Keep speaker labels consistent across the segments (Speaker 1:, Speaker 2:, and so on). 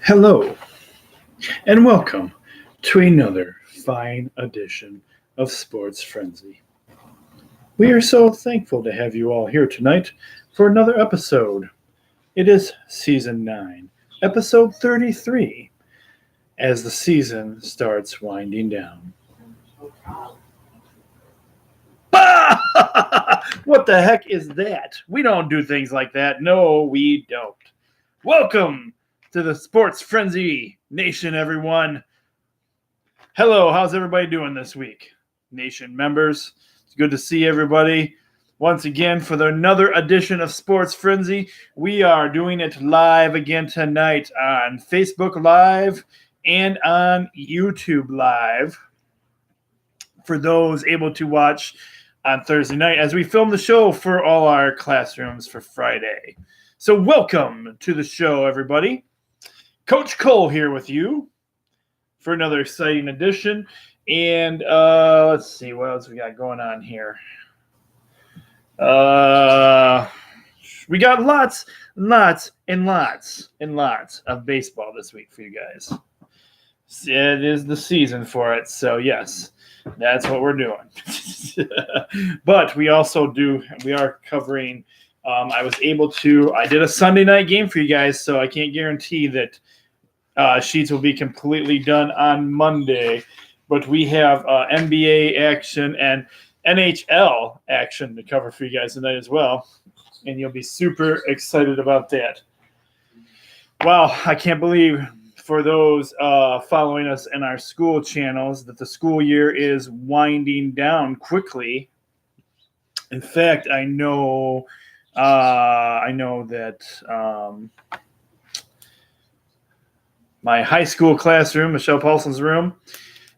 Speaker 1: Hello, and welcome to another fine edition of Sports Frenzy. We are so thankful to have you all here tonight for another episode. It is Season 9, Episode 33, as the season starts winding down. What the heck is that? We don't do things like that. No, we don't. Welcome to the Sports Frenzy Nation, everyone. Hello, how's everybody doing this week? Nation members, it's good to see everybody once again for another edition of Sports Frenzy. We are doing it live again tonight on Facebook Live and on YouTube Live for those able to watch on Thursday night as we film the show for all our classrooms for Friday. So welcome to the show, everybody. Coach Cole here with you for another exciting edition. And let's see what else we got going on here. We got lots of baseball this week for you guys. It is the season for it, so yes, that's what we're doing. But we are covering, I did a Sunday night game for you guys, so I can't guarantee that sheets will be completely done on Monday, but we have NBA action and NHL action to cover for you guys tonight as well, and you'll be super excited about that. Wow, I can't believe for those following us in our school channels that the school year is winding down quickly. In fact, I know that my high school classroom, Michelle Paulson's room,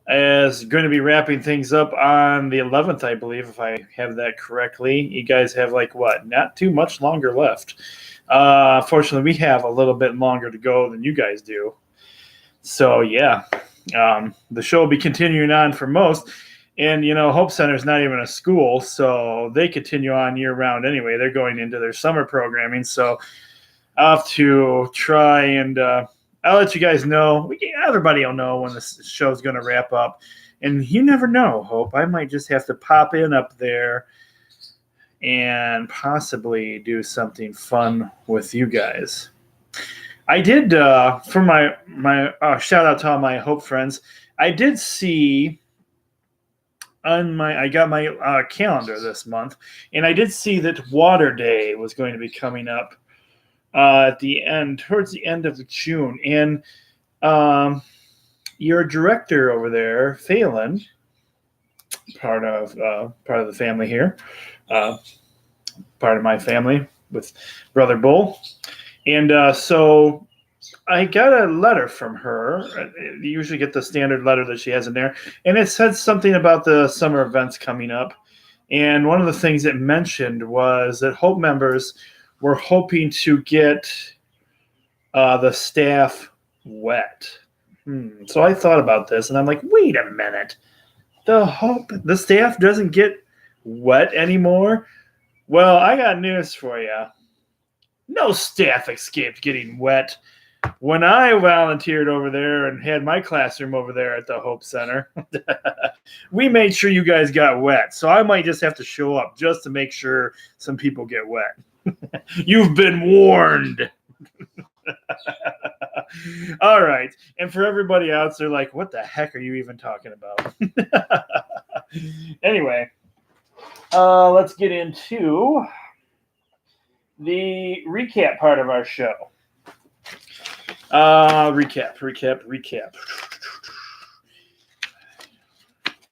Speaker 1: is going to be wrapping things up on the 11th, I believe, if I have that correctly. You guys have not too much longer left. Fortunately, we have a little bit longer to go than you guys do. So, yeah, the show will be continuing on for most. And, Hope Center is not even a school, so they continue on year-round anyway. They're going into their summer programming. So I'll have to try and I'll let you guys know. Everybody will know when the show's going to wrap up. And you never know, Hope. I might just have to pop in up there and possibly do something fun with you guys. I did, for my shout out to all my Hope friends, I did see I got my calendar this month, and I did see that Water Day was going to be coming up towards the end of June. And your director over there, Phelan, part of the family here, part of my family with Brother Bull. And so I got a letter from her. You usually get the standard letter that she has in there. And it said something about the summer events coming up. And one of the things it mentioned was that Hope members were hoping to get the staff wet. So I thought about this, and I'm like, wait a minute. The staff doesn't get wet anymore? Well, I got news for you. No staff escaped getting wet. When I volunteered over there and had my classroom over there at the Hope Center, we made sure you guys got wet. So I might just have to show up just to make sure some people get wet. You've been warned. All right. And for everybody else, they're like, what the heck are you even talking about? Anyway, let's get into the recap part of our show. Recap.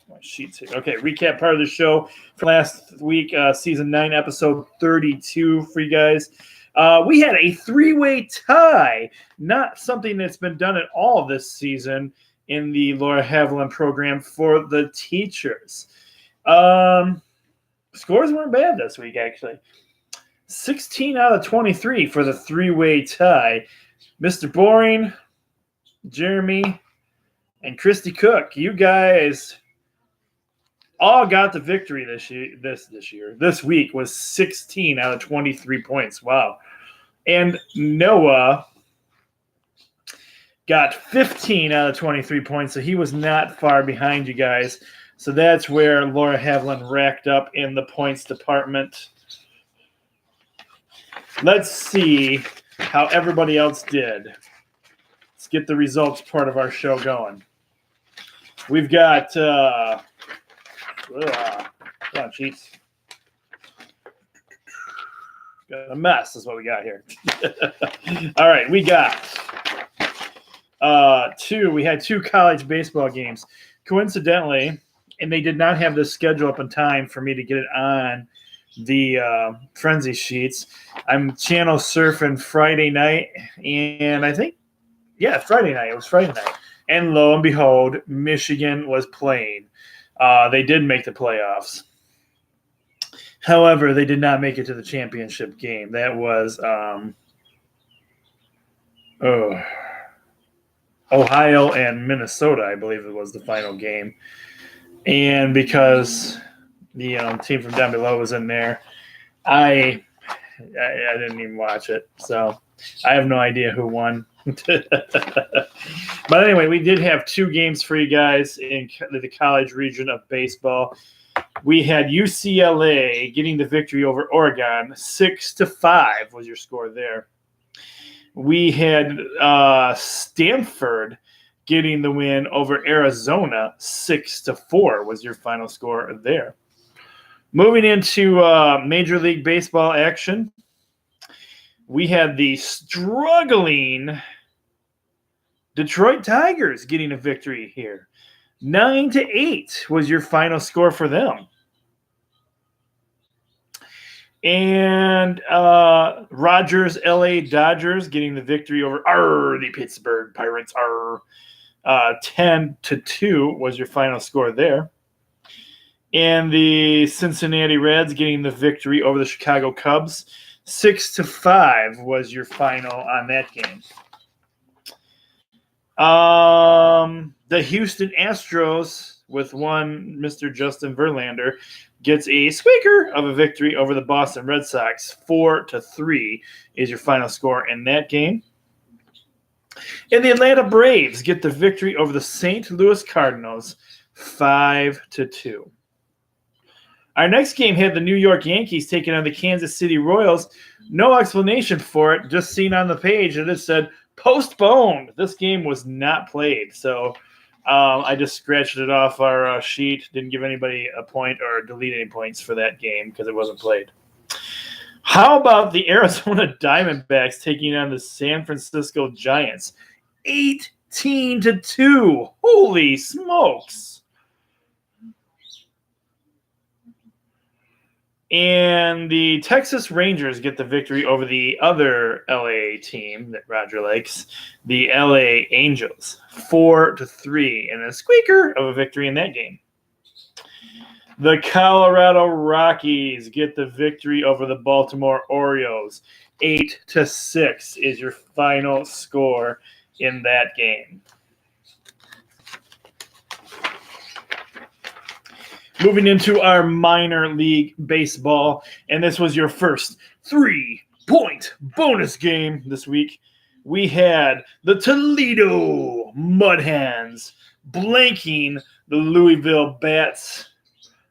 Speaker 1: My sheets here. Okay, recap part of the show for last week, season 9, episode 32 for you guys. We had a 3-way tie, not something that's been done at all this season in the Laura Haviland program for the teachers. Scores weren't bad this week, actually. 16 out of 23 for the 3-way tie. Mr. Boring, Jeremy, and Christy Cook, you guys all got the victory this week was 16 out of 23 points. Wow. And Noah got 15 out of 23 points, so he was not far behind you guys. So that's where Laura Haviland racked up in the points department. Let's see how everybody else did. Let's get the results part of our show going. We've got come on, Cheats. Got a mess is what we got here. All right, we got we had two college baseball games. Coincidentally, and they did not have the schedule up in time for me to get it on the Frenzy sheets. I'm channel surfing Friday night, and I think, Friday night. It was Friday night. And lo and behold, Michigan was playing. They did make the playoffs. However, they did not make it to the championship game. That was Ohio and Minnesota, I believe it was the final game. And because the team from down below was in there, I didn't even watch it. So I have no idea who won. But anyway, we did have two games for you guys in the college region of baseball. We had UCLA getting the victory over Oregon. 6-5 was your score there. We had Stanford getting the win over Arizona. 6-4 was your final score there. Moving into Major League Baseball action, we had the struggling Detroit Tigers getting a victory here. 9-8 was your final score for them. And Rogers, LA Dodgers getting the victory over the Pittsburgh Pirates. 10-2 was your final score there. And the Cincinnati Reds getting the victory over the Chicago Cubs. 6-5 was your final on that game. The Houston Astros, with one Mr. Justin Verlander, gets a squeaker of a victory over the Boston Red Sox. 4-3 is your final score in that game. And the Atlanta Braves get the victory over the St. Louis Cardinals. 5-2. Our next game had the New York Yankees taking on the Kansas City Royals. No explanation for it, just seen on the page. It just said postponed. This game was not played. So I just scratched it off our sheet. Didn't give anybody a point or delete any points for that game because it wasn't played. How about the Arizona Diamondbacks taking on the San Francisco Giants? 18-2. Holy smokes. And the Texas Rangers get the victory over the other LA team that Roger likes, the LA Angels, 4-3, and a squeaker of a victory in that game. The Colorado Rockies get the victory over the Baltimore Orioles. 8-6 is your final score in that game. Moving into our minor league baseball, and this was your first 3-point bonus game this week. We had the Toledo Mud Hens blanking the Louisville Bats.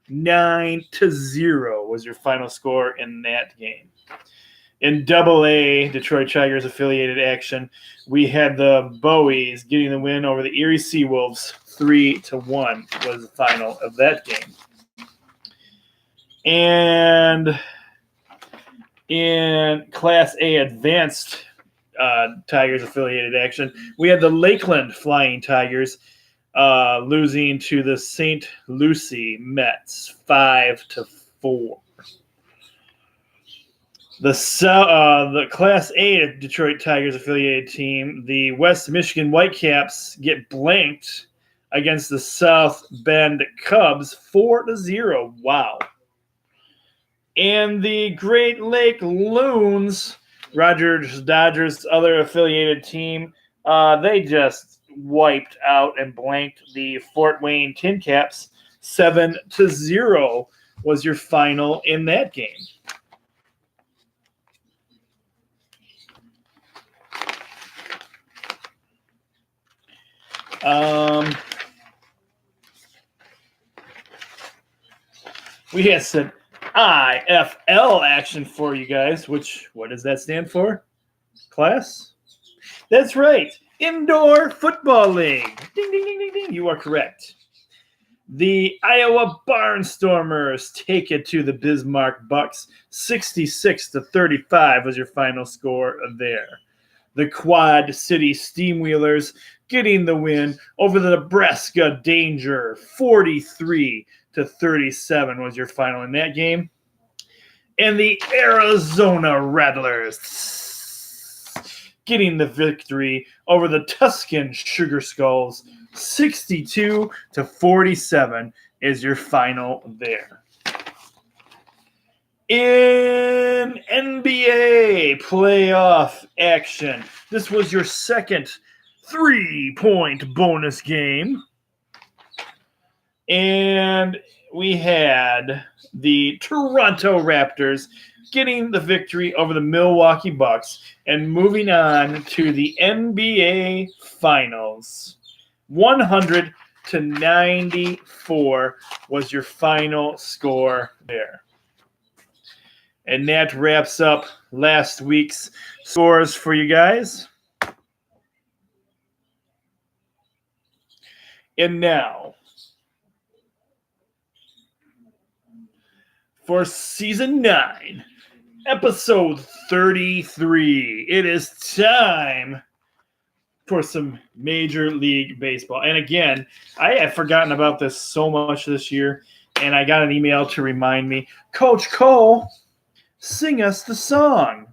Speaker 1: 9-0 was your final score in that game. In Double-A Detroit Tigers affiliated action, we had the Bowies getting the win over the Erie Seawolves. 3-1 was the final of that game. And in Class A advanced Tigers affiliated action, we had the Lakeland Flying Tigers losing to the St. Lucie Mets 5-4. The Class A Detroit Tigers affiliated team, the West Michigan Whitecaps, get blanked against the South Bend Cubs 4-0. Wow. And the Great Lake Loons, Rogers Dodgers' other affiliated team, they just wiped out and blanked the Fort Wayne Tin Caps. 7-0 was your final in that game. We had some IFL action for you guys, what does that stand for? Class? That's right. Indoor Football League. Ding, ding, ding, ding, ding. You are correct. The Iowa Barnstormers take it to the Bismarck Bucks. 66-35 was your final score there. The Quad City Steamwheelers getting the win over the Nebraska Danger. 43-37 was your final in that game. And the Arizona Rattlers getting the victory over the Tuscan Sugar Skulls. 62-47 is your final there. In NBA playoff action, this was your second 3-point bonus game. And we had the Toronto Raptors getting the victory over the Milwaukee Bucks and moving on to the NBA Finals. 100-94 was your final score there. And that wraps up last week's scores for you guys. And now, for Season 9, Episode 33, it is time for some Major League Baseball. And again, I have forgotten about this so much this year, and I got an email to remind me, Coach Cole, sing us the song.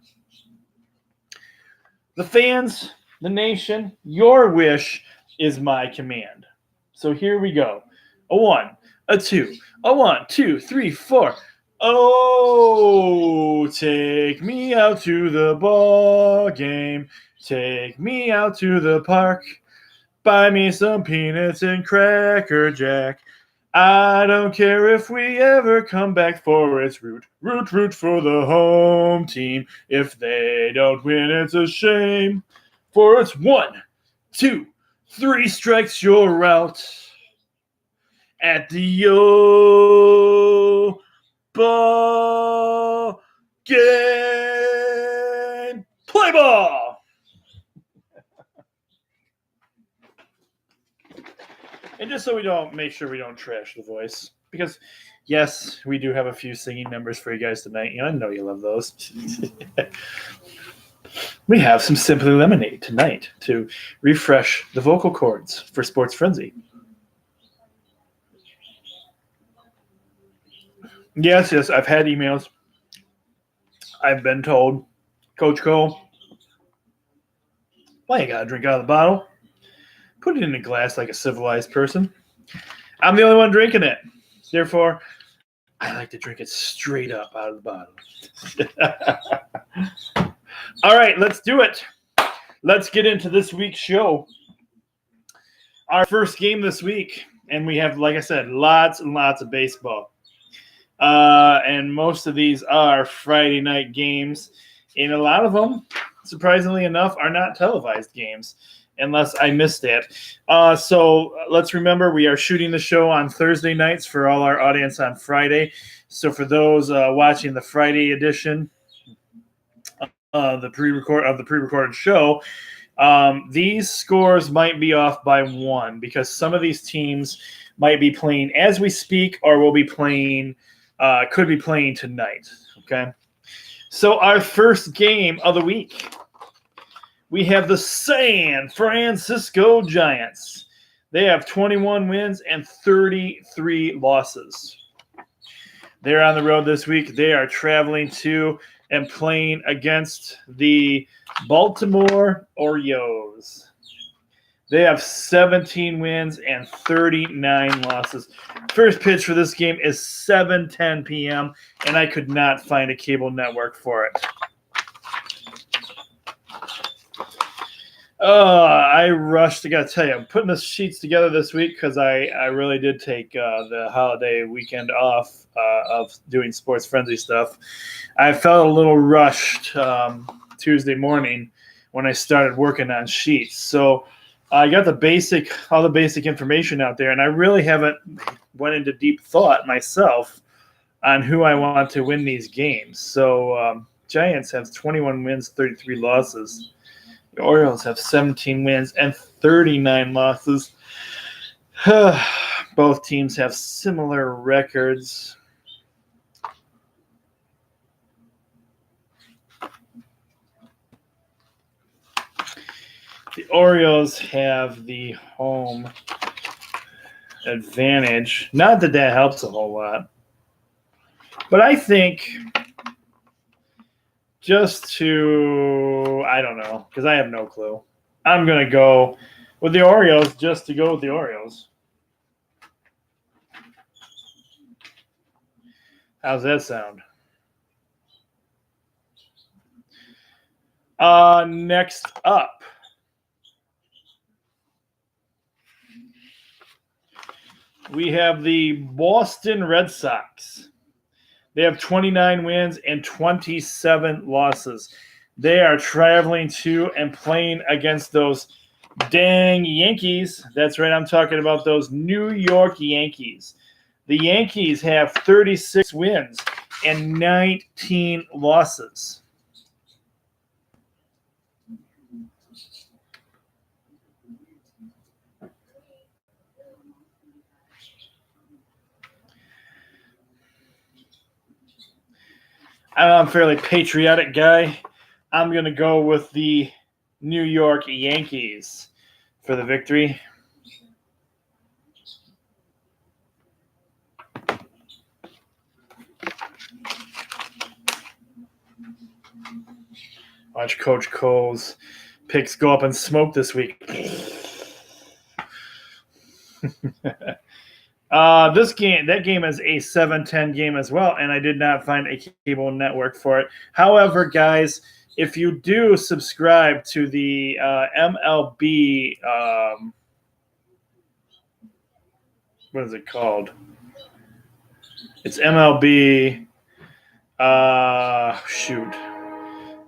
Speaker 1: The fans, the nation, your wish is my command. So here we go. A 1, a 2, a 1, 2, 3, 4. Oh, take me out to the ball game. Take me out to the park. Buy me some peanuts and Cracker Jack. I don't care if we ever come back, for it's root for the home team. If they don't win, it's a shame. For it's 1, 2, 3 strikes, you're out. At the ball game. Play ball! And just so we don't make sure we don't trash the voice, because yes, we do have a few singing numbers for you guys tonight. I know you love those. We have some Simply Lemonade tonight to refresh the vocal cords for Sports Frenzy. Yes, I've had emails. I've been told, Coach Cole, why you gotta drink out of the bottle? Put it in a glass like a civilized person. I'm the only one drinking it. Therefore, I like to drink it straight up out of the bottle. All right, let's do it. Let's get into this week's show. Our first game this week, and we have, like I said, lots and lots of baseball. And most of these are Friday night games, and a lot of them, surprisingly enough, are not televised games, unless I missed it. So let's remember, we are shooting the show on Thursday nights for all our audience on Friday. So for those watching the Friday edition of the pre-recorded show, these scores might be off by 1 because some of these teams might be playing as we speak, or will be playing. Could be playing tonight, okay? So our first game of the week, we have the San Francisco Giants. They have 21 wins and 33 losses. They're on the road this week. They are traveling to and playing against the Baltimore Orioles. They have 17 wins and 39 losses. First pitch for this game is 7:10 p.m., and I could not find a cable network for it. I rushed. I got to tell you, I'm putting the sheets together this week because I really did take the holiday weekend off of doing Sports Frenzy stuff. I felt a little rushed Tuesday morning when I started working on sheets. So I got all the basic information out there, and I really haven't went into deep thought myself on who I want to win these games. So Giants have 21 wins, 33 losses. The Orioles have 17 wins and 39 losses. Both teams have similar records. The Orioles have the home advantage. Not that helps a whole lot. But I think just to, I don't know, because I have no clue. I'm going to go with the Orioles just to go with the Orioles. How's that sound? Next up, we have the Boston Red Sox. They have 29 wins and 27 losses. They are traveling to and playing against those dang Yankees. That's right, I'm talking about those New York Yankees. The Yankees have 36 wins and 19 losses. I'm a fairly patriotic guy. I'm going to go with the New York Yankees for the victory. Watch Coach Cole's picks go up in smoke this week. That game is a 7-10 game as well, and I did not find a cable network for it. However, guys, if you do subscribe to the MLB, what is it called? It's MLB.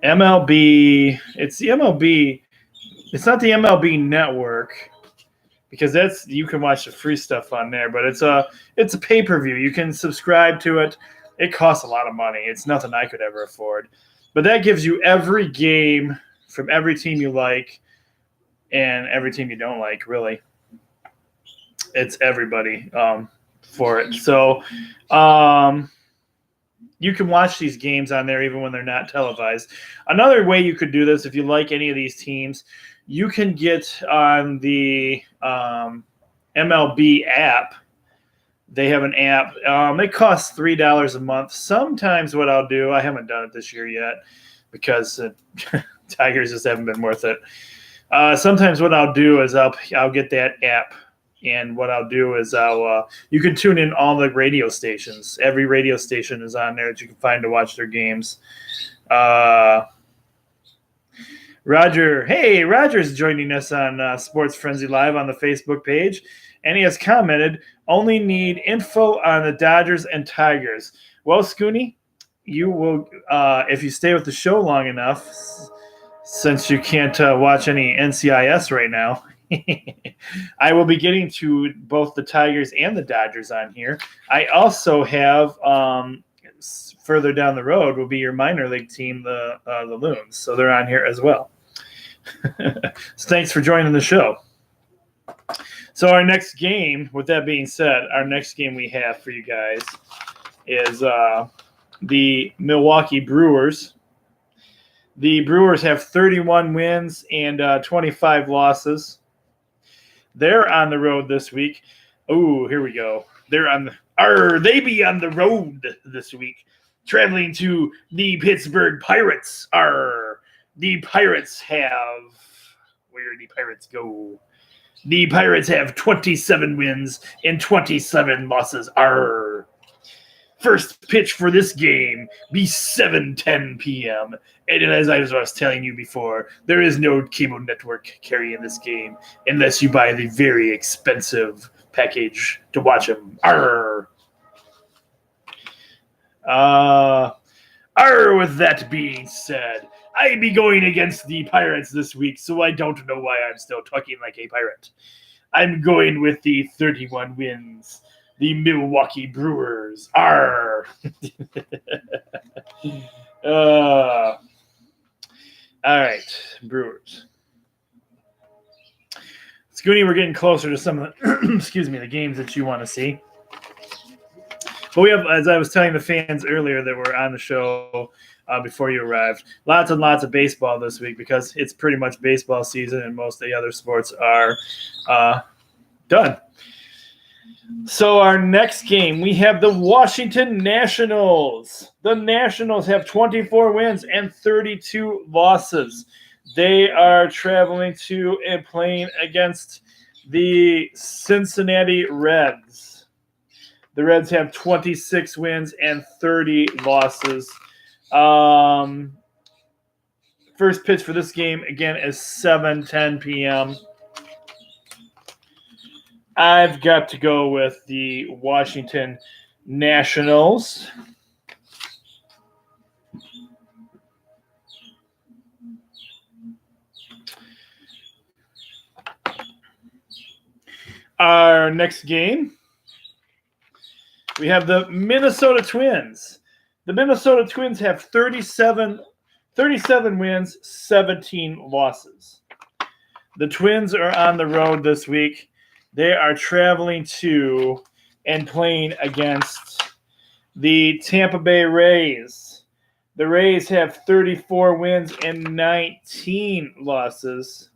Speaker 1: MLB. It's the MLB. It's not the MLB network, because you can watch the free stuff on there, but it's a pay-per-view. You can subscribe to it. It costs a lot of money. It's nothing I could ever afford. But that gives you every game from every team you like and every team you don't like, really. It's everybody for it. So you can watch these games on there even when they're not televised. Another way you could do this, if you like any of these teams, you can get on the MLB app. They have an app. It costs $3 a month. Sometimes what I'll do, I haven't done it this year yet because Tigers just haven't been worth it. Sometimes what I'll do is I'll get that app, and what I'll do is you can tune in all the radio stations. Every radio station is on there that you can find to watch their games. Roger's joining us on Sports Frenzy Live on the Facebook page, and he has commented, only need info on the Dodgers and Tigers. Well, Scooney, you will, if you stay with the show long enough, since you can't watch any NCIS right now, I will be getting to both the Tigers and the Dodgers on here. I also have further down the road will be your minor league team, the Loons. So they're on here as well. So thanks for joining the show. So our next game, with that being said, our next game we have for you guys is the Milwaukee Brewers. The Brewers have 31 wins and 25 losses. They're on the road this week. Oh, here we go. They be on the road this week, traveling to the Pittsburgh Pirates. The Pirates have, where the Pirates go? The Pirates have 27 wins and 27 losses. First pitch for this game be 7:10 p.m. And as I was telling you before, there is no cable network carrying this game unless you buy the very expensive package to watch them. With that being said, I be going against the Pirates this week, so I don't know why I'm still talking like a pirate. I'm going with the 31 wins. The Milwaukee Brewers. Arr! All right, Brewers. Scooney, we're getting closer to some of the, excuse me, the games that you want to see. But we have, as I was telling the fans earlier that were on the show before you arrived, lots and lots of baseball this week because it's pretty much baseball season and most of the other sports are done. So our next game, we have the Washington Nationals. The Nationals have 24 wins and 32 losses. They are traveling to and playing against the Cincinnati Reds. The Reds have 26 wins and 30 losses. First pitch for this game, again, is 7:10 p.m. I've got to go with the Washington Nationals. Our next game, we have the Minnesota Twins. The Minnesota Twins have 37 wins, 17 losses. The Twins are on the road this week. They are traveling to and playing against the Tampa Bay Rays. The Rays have 34 wins and 19 losses.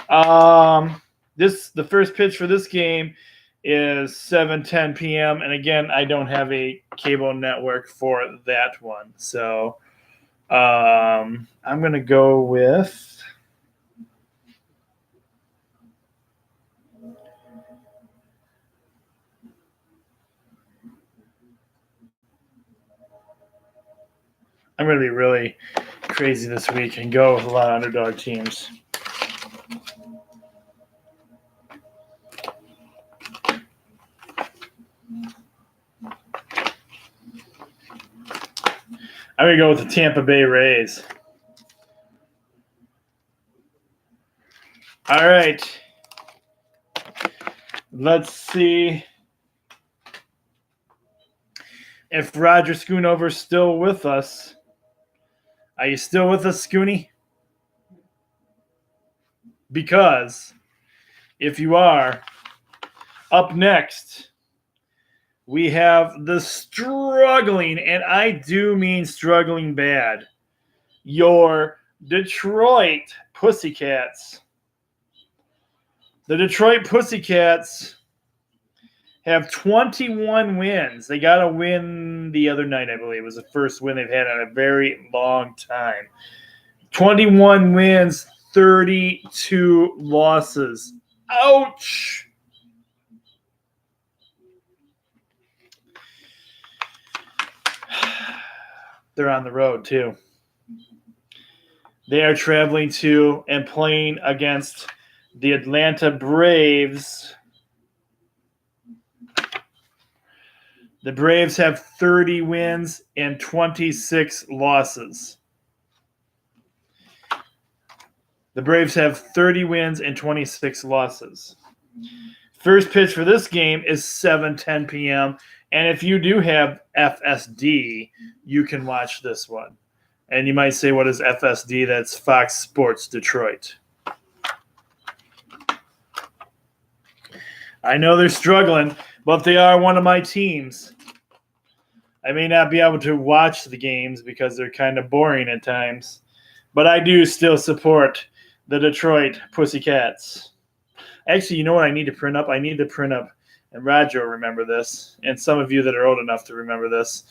Speaker 1: The first pitch for this game is 7:10 p.m. And again, I don't have a cable network for that one. So I'm going to go with I'm going to be really crazy this week and go with a lot of underdog teams. I'm going to go with the Tampa Bay Rays. All right. Let's see if Roger Schoonover's still with us. Are you still with us, Scooney? Because if you are, up next, we have the struggling, and I do mean struggling bad, your Detroit Pussycats. The Detroit Pussycats have 21 wins. They got a win the other night, I believe. It was the first win they've had in a very long time. 21 wins, 32 losses. Ouch! They're on the road, too. They are traveling to and playing against the Atlanta Braves. The Braves have 30 wins and 26 losses. The Braves have 30 wins and 26 losses. First pitch for this game is 7:10 p.m. And if you do have FSD, you can watch this one. And you might say, what is FSD? That's Fox Sports Detroit. I know they're struggling, but they are one of my teams. I may not be able to watch the games because they're kind of boring at times, but I do still support the Detroit Pussycats. Actually, you know what I need to print up? I need to print up, and Roger will remember this, and some of you that are old enough to remember this,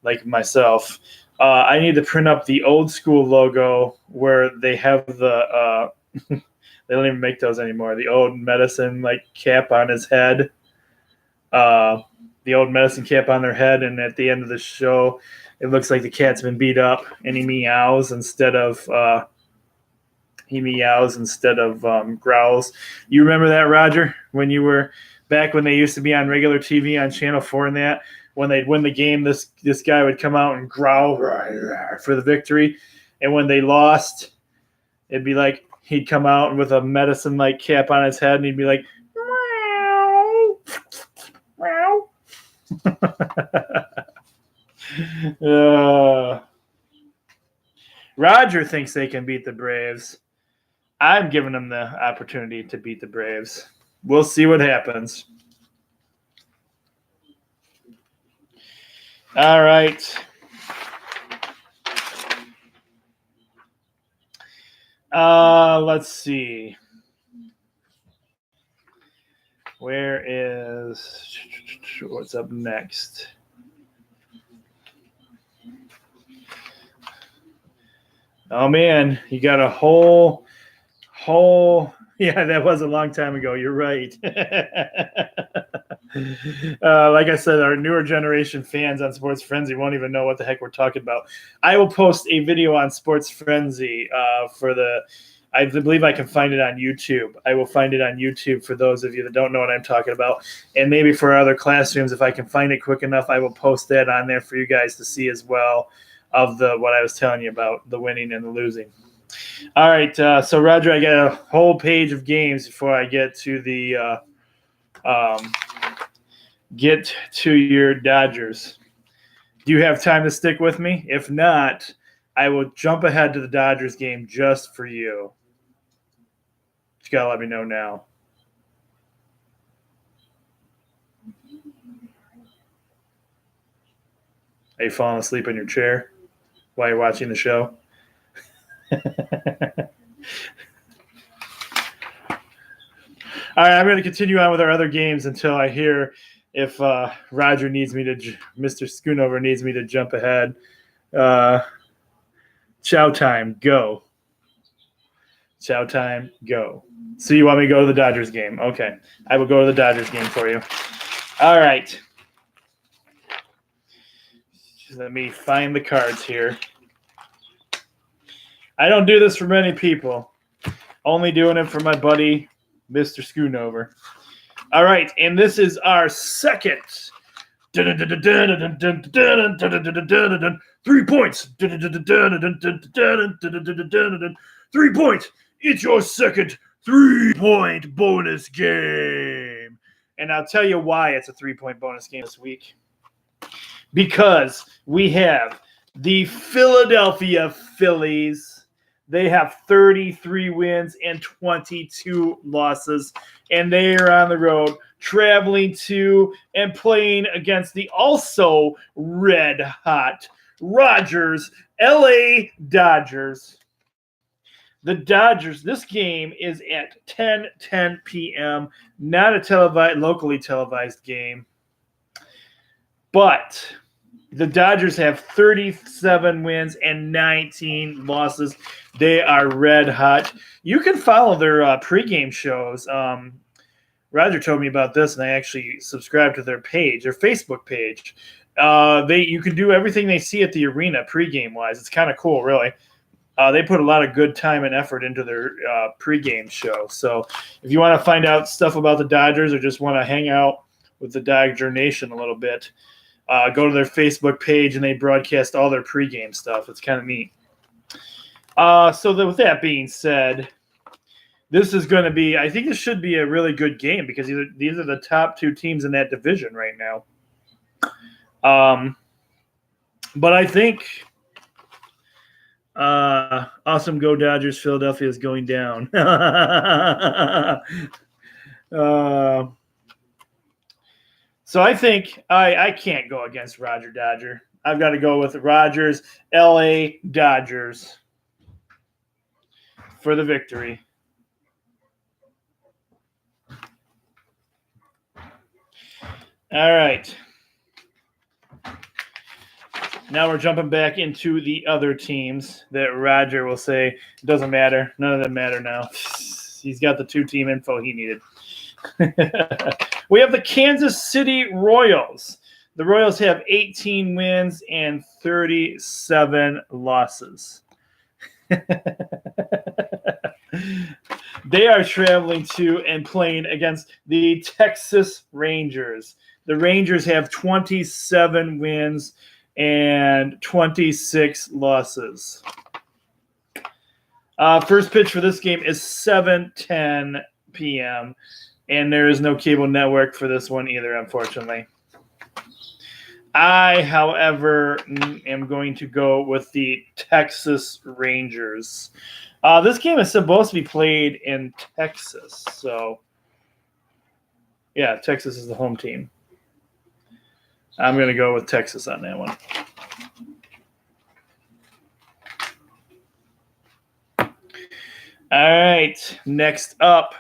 Speaker 1: like myself, I need to print up the old school logo where they have the they don't even make those anymore. The old medicine cap on his head. The old medicine cap on their head, and at the end of the show, it looks like the cat's been beat up, and he meows instead of growls. You remember that, Roger? When you were back when they used to be on regular TV on Channel 4 and that, when they'd win the game, this guy would come out and growl for the victory. And when they lost, it'd be like he'd come out with a medicine-like cap on his head, and he'd be like, meow, meow. Roger thinks they can beat the Braves. I'm giving them the opportunity to beat the Braves. We'll see what happens. All right. Let's see. Where is what's up next? Oh man, you got a whole yeah, that was a long time ago. You're right. Like I said, our newer generation fans on Sports Frenzy won't even know what the heck we're talking about. I will post a video on Sports Frenzy I believe I can find it on YouTube. I will find it on YouTube for those of you that don't know what I'm talking about. And maybe for other classrooms, if I can find it quick enough, I will post that on there for you guys to see as well of what I was telling you about, the winning and the losing. All right, so Roger, I got a whole page of games before I get to your Dodgers. Do you have time to stick with me? If not, I will jump ahead to the Dodgers game just for you. You gotta let me know now. Are you falling asleep in your chair while you're watching the show? All right, I'm going to continue on with our other games until I hear if Roger needs me to, Mr. Schoonover needs me to jump ahead. Chow time, go. Chow time, go. So you want me to go to the Dodgers game? Okay, I will go to the Dodgers game for you. All right. Let me find the cards here. I don't do this for many people. Only doing it for my buddy, Mr. Schoonover. All right, and this is our second 3 points. 3 points. It's your second 3-point bonus game. And I'll tell you why it's a 3-point bonus game this week. Because we have the Philadelphia Phillies. They have 33 wins and 22 losses, and they are on the road traveling to and playing against the also red-hot Rogers LA Dodgers. The Dodgers, this game is at 10:10 p.m., not a locally televised game, but the Dodgers have 37 wins and 19 losses. They are red hot. You can follow their pregame shows. Roger told me about this, and I actually subscribed to their page, their Facebook page. You can do everything they see at the arena pregame wise. It's kind of cool, really. They put a lot of good time and effort into their pregame show. So if you want to find out stuff about the Dodgers or just want to hang out with the Dodger Nation a little bit, go to their Facebook page, and they broadcast all their pregame stuff. It's kind of neat. With that being said, this is going to be – I think this should be a really good game because these are the top two teams in that division right now. But I think awesome Go Dodgers, Philadelphia is going down. So I think I can't go against Roger Dodger. I've got to go with the Rogers LA Dodgers for the victory. All right. Now we're jumping back into the other teams that Roger will say it doesn't matter. None of them matter now. He's got the 2-team info he needed. We have the Kansas City Royals. The Royals have 18 wins and 37 losses. They are traveling to and playing against the Texas Rangers. The Rangers have 27 wins and 26 losses. First pitch for this game is 7:10 p.m., and there is no cable network for this one either, unfortunately. I, however, am going to go with the Texas Rangers. This game is supposed to be played in Texas, so yeah, Texas is the home team. I'm going to go with Texas on that one. All right, next up,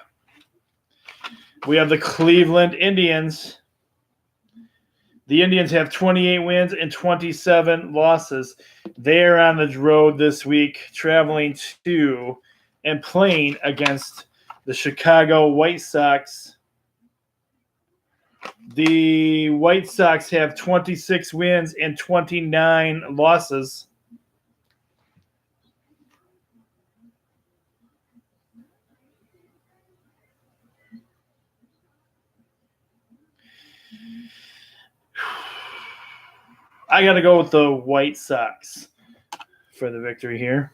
Speaker 1: we have the Cleveland Indians. The Indians have 28 wins and 27 losses. They are on the road this week, traveling to and playing against the Chicago White Sox. The White Sox have 26 wins and 29 losses. I got to go with the White Sox for the victory here.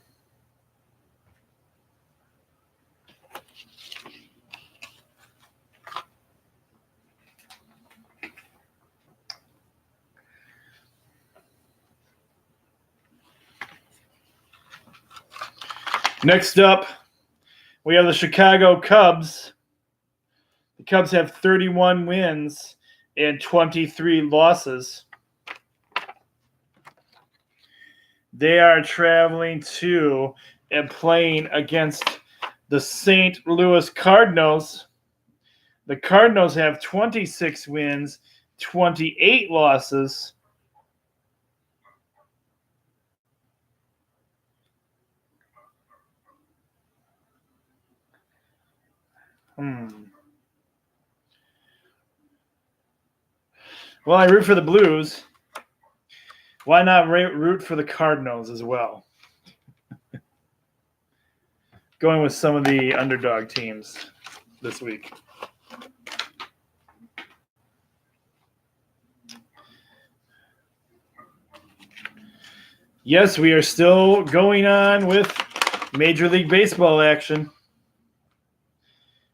Speaker 1: Next up, we have the Chicago Cubs. The Cubs have 31 wins and 23 losses. They are traveling to and playing against the St. Louis Cardinals. The Cardinals have 26 wins, 28 losses. Well, I root for the Blues. Why not root for the Cardinals as well? Going with some of the underdog teams this week. Yes, we are still going on with Major League Baseball action.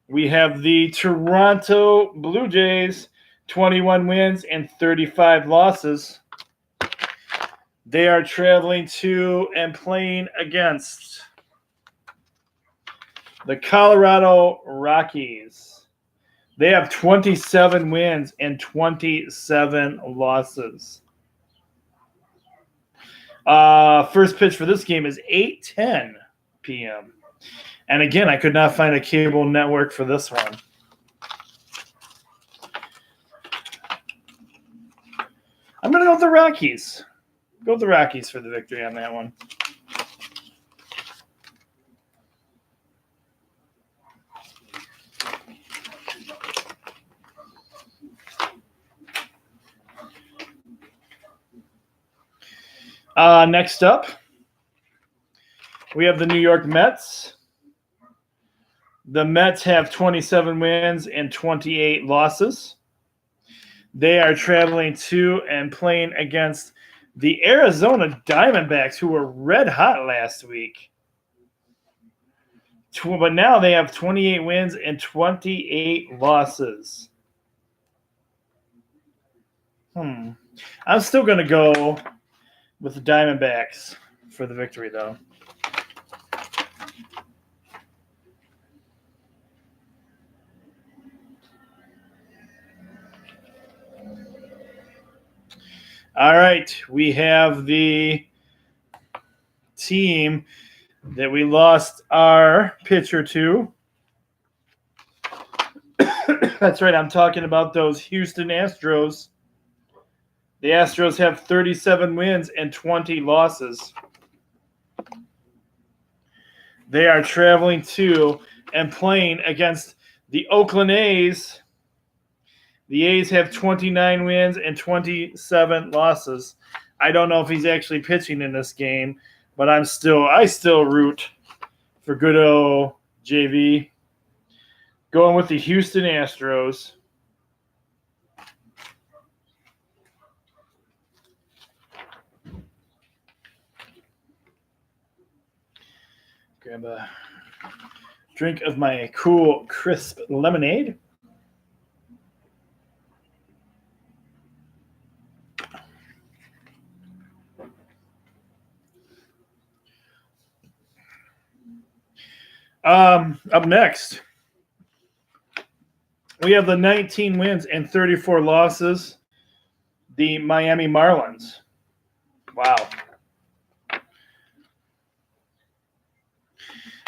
Speaker 1: We have the Toronto Blue Jays, 21 wins and 35 losses. They are traveling to and playing against the Colorado Rockies. They have 27 wins and 27 losses. First pitch for this game is 8:10 p.m. And again, I could not find a cable network for this one. I'm going to go with the Rockies. Go with the Rockies for the victory on that one. Next up, we have the New York Mets. The Mets have 27 wins and 28 losses. They are traveling to and playing against the Arizona Diamondbacks, who were red hot last week. But now they have 28 wins and 28 losses. I'm still going to go with the Diamondbacks for the victory, though. All right, we have the team that we lost our pitcher to. That's right, I'm talking about those Houston Astros. The Astros have 37 wins and 20 losses. They are traveling to and playing against the Oakland A's. The A's have 29 wins and 27 losses. I don't know if he's actually pitching in this game, but I still root for good old JV. Going with the Houston Astros. Grab a drink of my cool, crisp lemonade. Up next, we have the 19 wins and 34 losses, the Miami Marlins. Wow.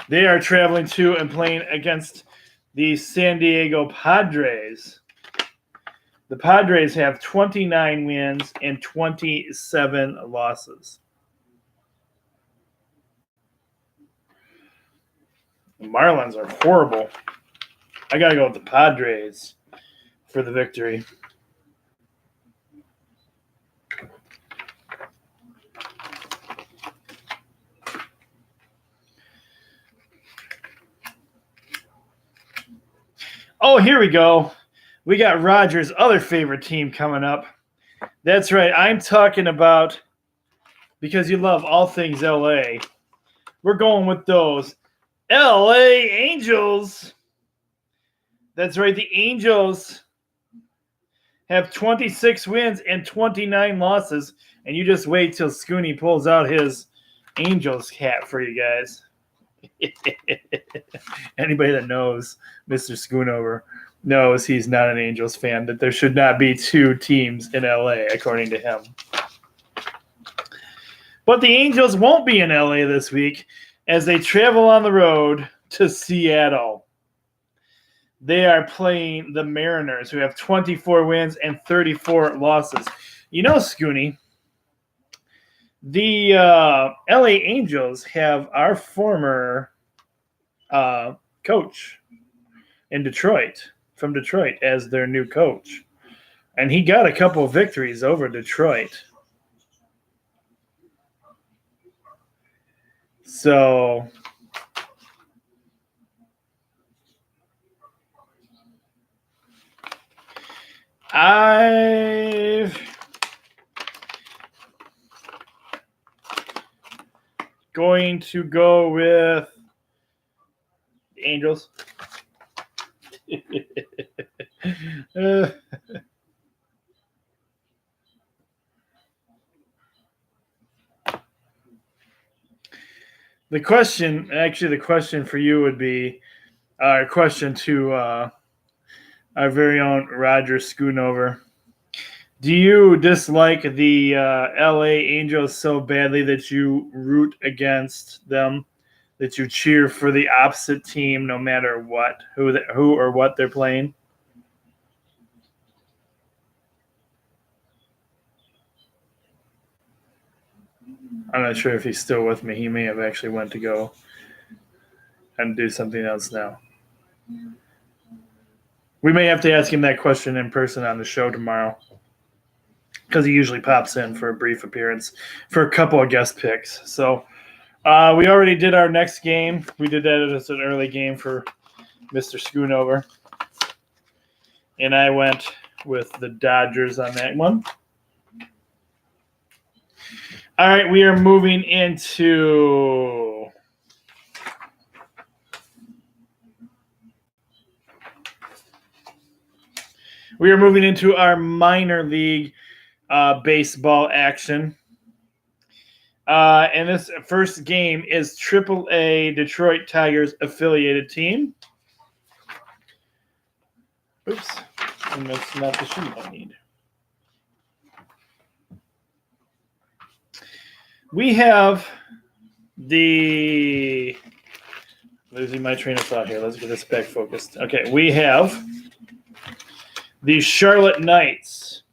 Speaker 1: They are traveling to and playing against the San Diego Padres. The Padres have 29 wins and 27 losses. The Marlins are horrible. I got to go with the Padres for the victory. Oh, here we go. We got Roger's other favorite team coming up. That's right. I'm talking about, because you love all things LA, we're going with those LA Angels. That's right. The Angels have 26 wins and 29 losses. And you just wait till Scooney pulls out his Angels hat for you guys. Anybody that knows Mr. Schoonover knows he's not an Angels fan, that there should not be two teams in LA, according to him. But the Angels won't be in LA this week as they travel on the road to Seattle. They are playing the Mariners, who have 24 wins and 34 losses. You know, Scooney, the LA Angels have our former coach in Detroit, from Detroit, as their new coach. And he got a couple of victories over Detroit. So I'm going to go with the Angels. The question for you would be, a question to our very own Roger Schoonover. Do you dislike the LA Angels so badly that you root against them, that you cheer for the opposite team no matter what, who or what they're playing? I'm not sure if he's still with me. He may have actually went to go and do something else now. We may have to ask him that question in person on the show tomorrow, because he usually pops in for a brief appearance for a couple of guest picks. So we already did our next game. We did that as an early game for Mr. Schoonover. And I went with the Dodgers on that one. All right, we are moving into our minor league baseball action. And this first game is AAA Detroit Tigers affiliated team. Oops, and that's not the sheet I need. We have losing my train of thought here. Let's get this back focused. Okay, we have the Charlotte Knights.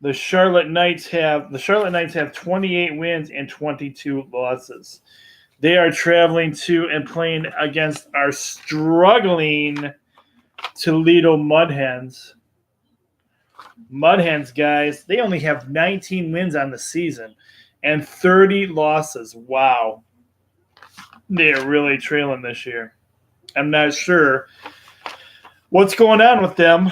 Speaker 1: The Charlotte Knights have 28 wins and 22 losses. They are traveling to and playing against our struggling Toledo Mud Hens. Mud Hens, guys, they only have 19 wins on the season and 30 losses. Wow. They're really trailing this year. I'm not sure what's going on with them.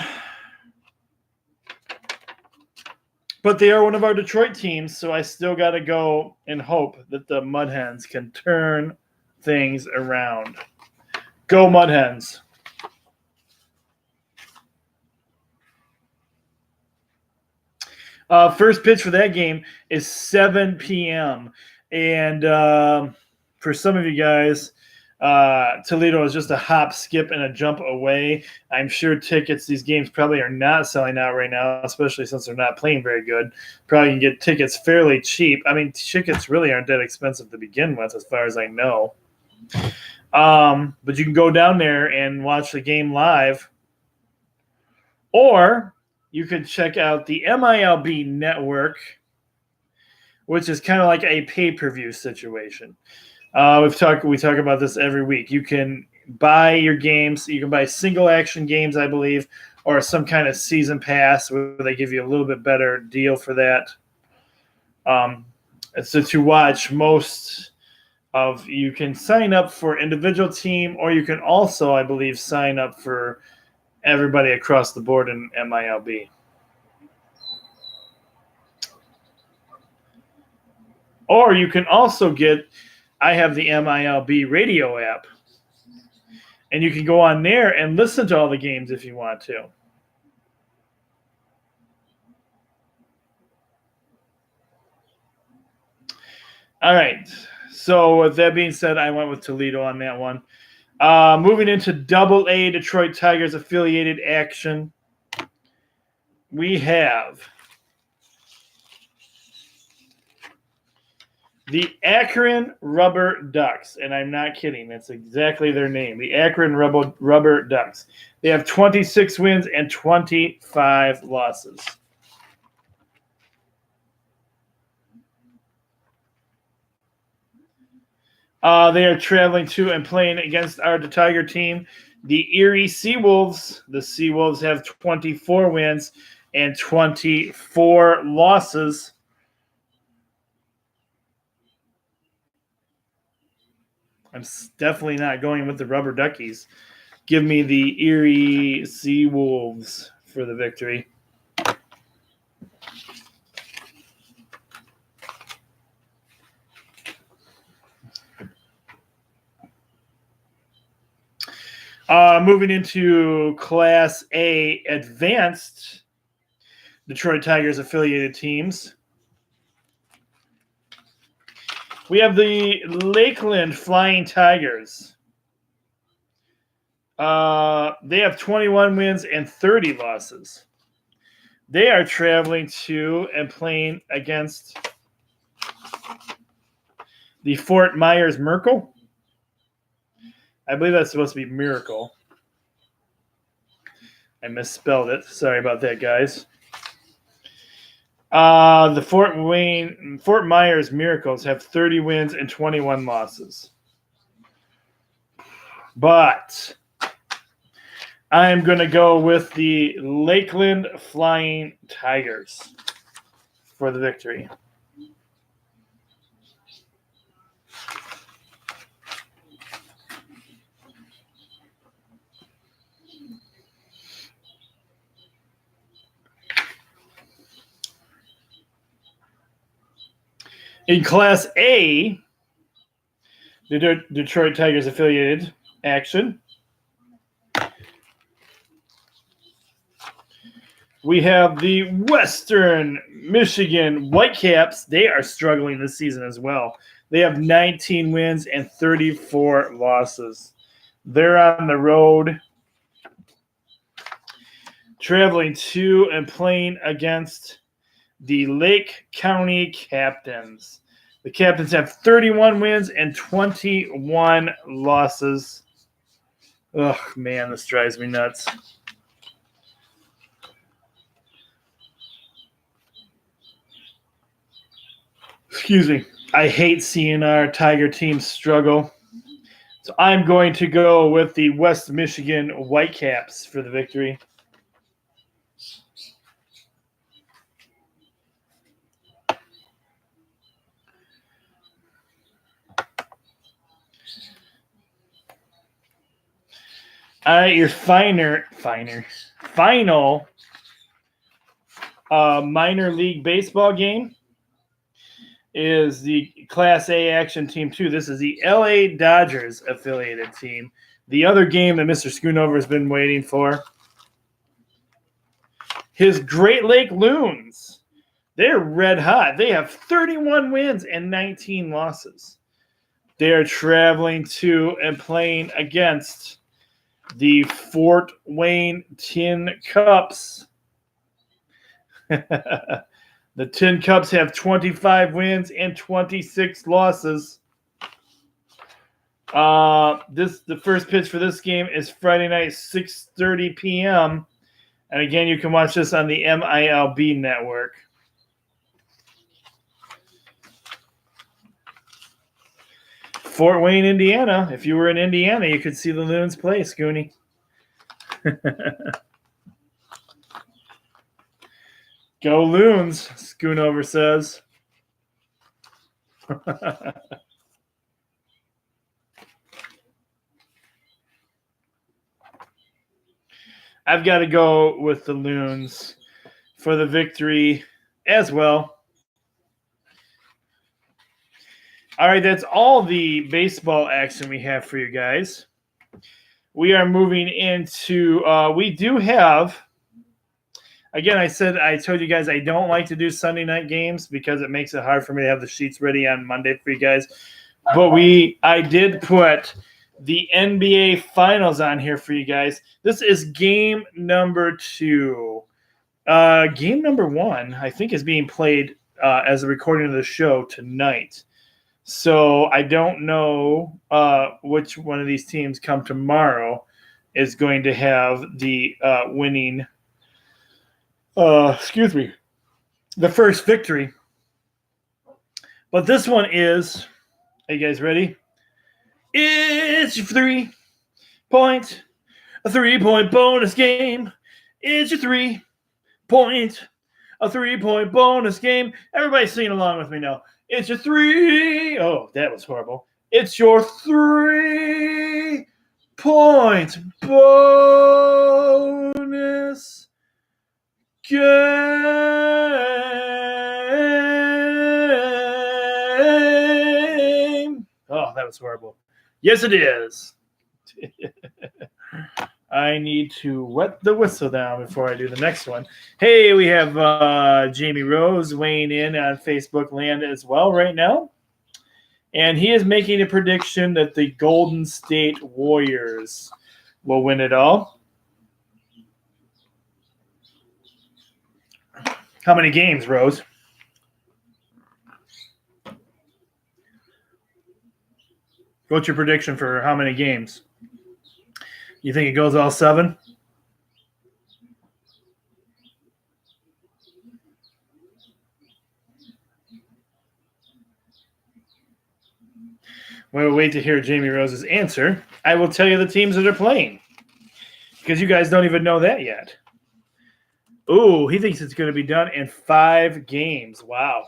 Speaker 1: But they are one of our Detroit teams, so I still got to go and hope that the Mud Hens can turn things around. Go Mud Hens. First pitch for that game is 7 p.m. And for some of you guys, Toledo is just a hop, skip, and a jump away. I'm sure tickets, these games probably are not selling out right now, especially since they're not playing very good. Probably can get tickets fairly cheap. I mean, tickets really aren't that expensive to begin with, as far as I know. But you can go down there and watch the game live. Or you could check out the MILB network, which is kind of like a pay-per-view situation. We talk about this every week. You can buy your games. You can buy single action games, I believe, or some kind of season pass where they give you a little bit better deal for that. So to watch most of, you can sign up for individual team, or you can also, I believe, sign up for everybody across the board in MILB. Or you can also get, I have the MILB radio app, and you can go on there and listen to all the games if you want to. All right. So with that being said, I went with Toledo on that one. Moving into Double-A Detroit Tigers affiliated action, we have the Akron Rubber Ducks, and I'm not kidding. That's exactly their name, the Akron Rubber Ducks. They have 26 wins and 25 losses. They are traveling to and playing against our Tiger team, the Erie Seawolves. The Seawolves have 24 wins and 24 losses. I'm definitely not going with the Rubber Duckies. Give me the Erie Seawolves for the victory. Moving into Class A advanced Detroit Tigers affiliated teams, we have the Lakeland Flying Tigers. They have 21 wins and 30 losses. They are traveling to and playing against the Fort Myers Merkel. I believe that's supposed to be Miracle. I misspelled it. Sorry about that, guys. The Fort Myers Miracles have 30 wins and 21 losses. But I'm going to go with the Lakeland Flying Tigers for the victory. In Class A, the Detroit Tigers affiliated action, we have the Western Michigan Whitecaps. They are struggling this season as well. They have 19 wins and 34 losses. They're on the road, traveling to and playing against the Lake County Captains. The Captains have 31 wins and 21 losses. Ugh, man, this drives me nuts. Excuse me. I hate seeing our Tiger team struggle. So I'm going to go with the West Michigan Whitecaps for the victory. All right, your final minor league baseball game is the Class A action team 2. This is the LA Dodgers affiliated team. The other game that Mr. Schoonover has been waiting for. His Great Lake Loons. They're red hot. They have 31 wins and 19 losses. They are traveling to and playing against the Fort Wayne Tin Cups. The Tin Cups have 25 wins and 26 losses. The first pitch for this game is Friday night, 6:30 p.m. And again, you can watch this on the MILB network. Fort Wayne, Indiana. If you were in Indiana, you could see the Loons play, Scooney. Go Loons, Schoonover says. I've got to go with the Loons for the victory as well. All right, that's all the baseball action we have for you guys. We are moving into, we do have, again, I told you guys I don't like to do Sunday night games because it makes it hard for me to have the sheets ready on Monday for you guys. But I did put the NBA Finals on here for you guys. This is game number 2. Game number 1, I think, is being played as a recording of the show tonight. So I don't know which one of these teams come tomorrow is going to have the winning, the first victory. But this one is, are you guys ready? It's your 3-point bonus game. It's your 3-point bonus game. Everybody singing along with me now. It's your 3. Oh, that was horrible. It's your 3-point bonus game. Oh, that was horrible. Yes, it is. I need to wet the whistle down before I do the next one. Hey, we have Jamie Rose weighing in on Facebook land as well right now. And he is making a prediction that the Golden State Warriors will win it all. How many games, Rose? What's your prediction for how many games? You think it goes all 7? We'll wait to hear Jamie Rose's answer. I will tell you the teams that are playing because you guys don't even know that yet. Ooh, he thinks it's going to be done in 5 games. Wow.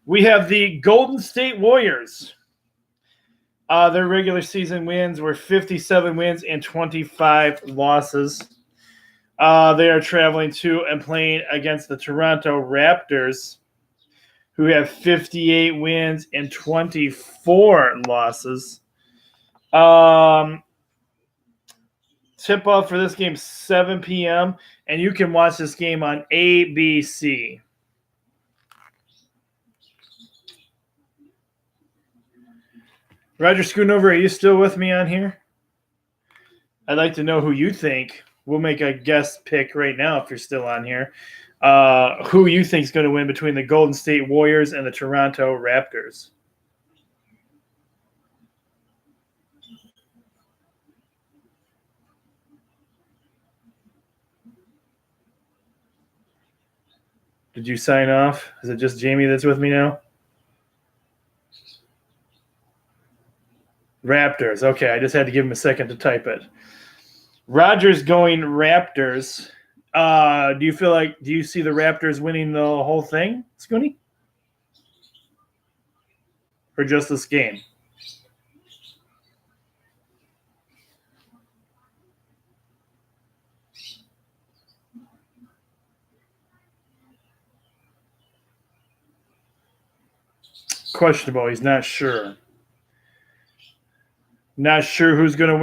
Speaker 1: We have the Golden State Warriors. Their regular season wins were 57 wins and 25 losses. They are traveling to and playing against the Toronto Raptors, who have 58 wins and 24 losses. Tip-off for this game, 7 p.m., and you can watch this game on ABC. Roger Schoonover, are you still with me on here? I'd like to know who you think. We'll make a guest pick right now if you're still on here. Who you think is going to win between the Golden State Warriors and the Toronto Raptors? Did you sign off? Is it just Jamie that's with me now? Raptors. Okay, I just had to give him a second to type it. Roger's going Raptors. Do you see the Raptors winning the whole thing, Scooney? Or just this game? questionable. He's not sure. Not sure who's going to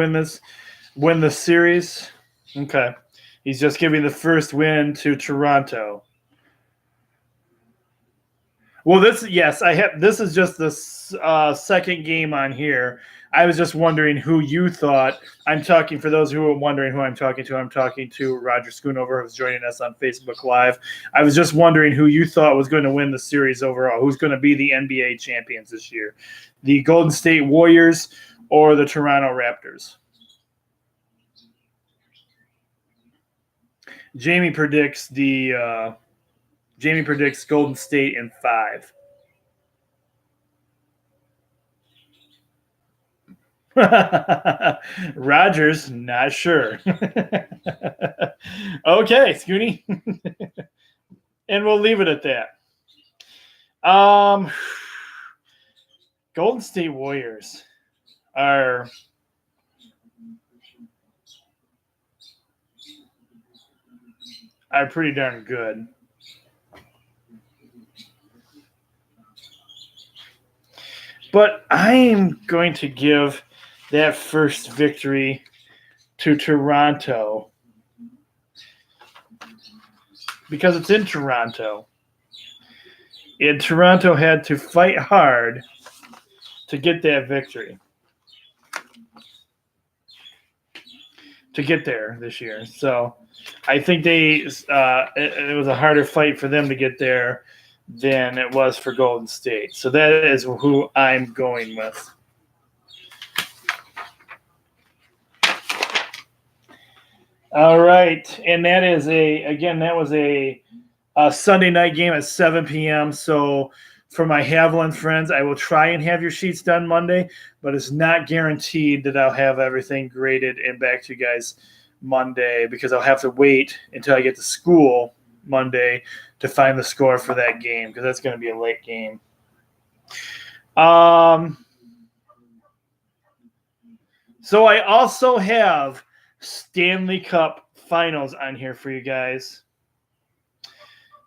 Speaker 1: win the series. Okay. He's just giving the first win to Toronto. Well, this is just the second game on here. I was just wondering who you thought. I'm talking, for those who are wondering who I'm talking to, I'm talking to Roger Schoonover, who's joining us on Facebook Live. I was just wondering who you thought was going to win the series overall. Who's going to be the NBA champions this year? The Golden State Warriors or the Toronto Raptors? Jamie predicts Golden State in 5. Rogers, not sure. Okay, Scooney. And we'll leave it at that. Golden State Warriors are pretty darn good. But I am going to give that first victory to Toronto because it's in Toronto. And Toronto had to fight hard to get that victory, to get there this year. So I think it was a harder fight for them to get there than it was for Golden State. So that is who I'm going with. All right. And that was a Sunday night game at 7 p.m. So for my Haviland friends, I will try and have your sheets done Monday, but it's not guaranteed that I'll have everything graded and back to you guys Monday because I'll have to wait until I get to school Monday to find the score for that game because that's going to be a late game. So I also have Stanley Cup Finals on here for you guys.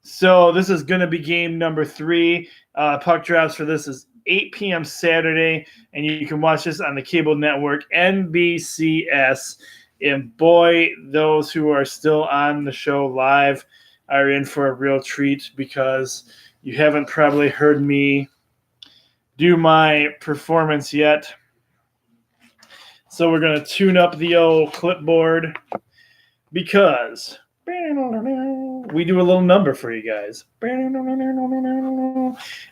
Speaker 1: So this is going to be game number 3. Puck drops for this is 8 p.m. Saturday, and you can watch this on the cable network NBCS. And boy, those who are still on the show live are in for a real treat because you haven't probably heard me do my performance yet. So we're going to tune up the old clipboard because we do a little number for you guys.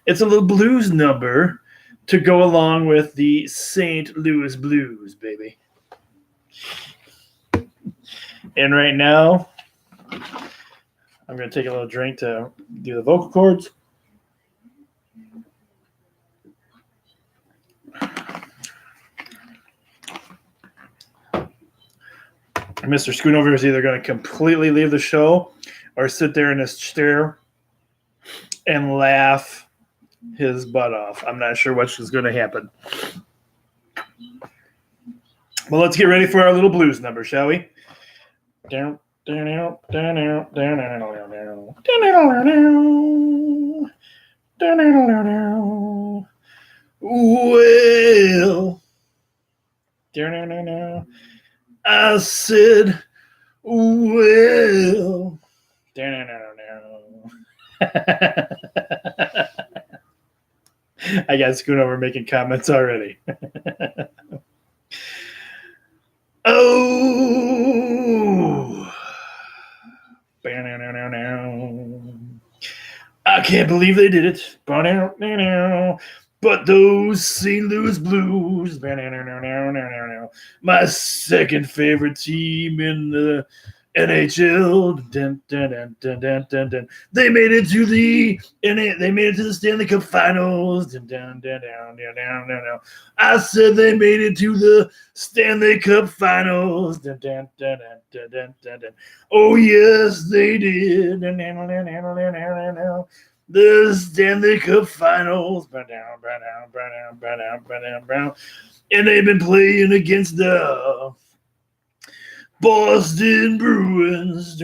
Speaker 1: It's a little blues number to go along with the St. Louis Blues, baby. And right now, I'm going to take a little drink to do the vocal cords. Mr. Schoonover is either going to completely leave the show or sit there in his chair and laugh his butt off. I'm not sure which is going to happen. Well, let's get ready for our little blues number, shall we? Well, I said, well, I got Schoonover making comments already. Oh, I can't believe they did it. But those St. Louis Blues, my second favorite team in the NHL, they made it to the Stanley Cup Finals. I said they made it to the Stanley Cup Finals. Oh yes, they did. The Stanley Cup Finals. And they've been playing against the Boston Bruins.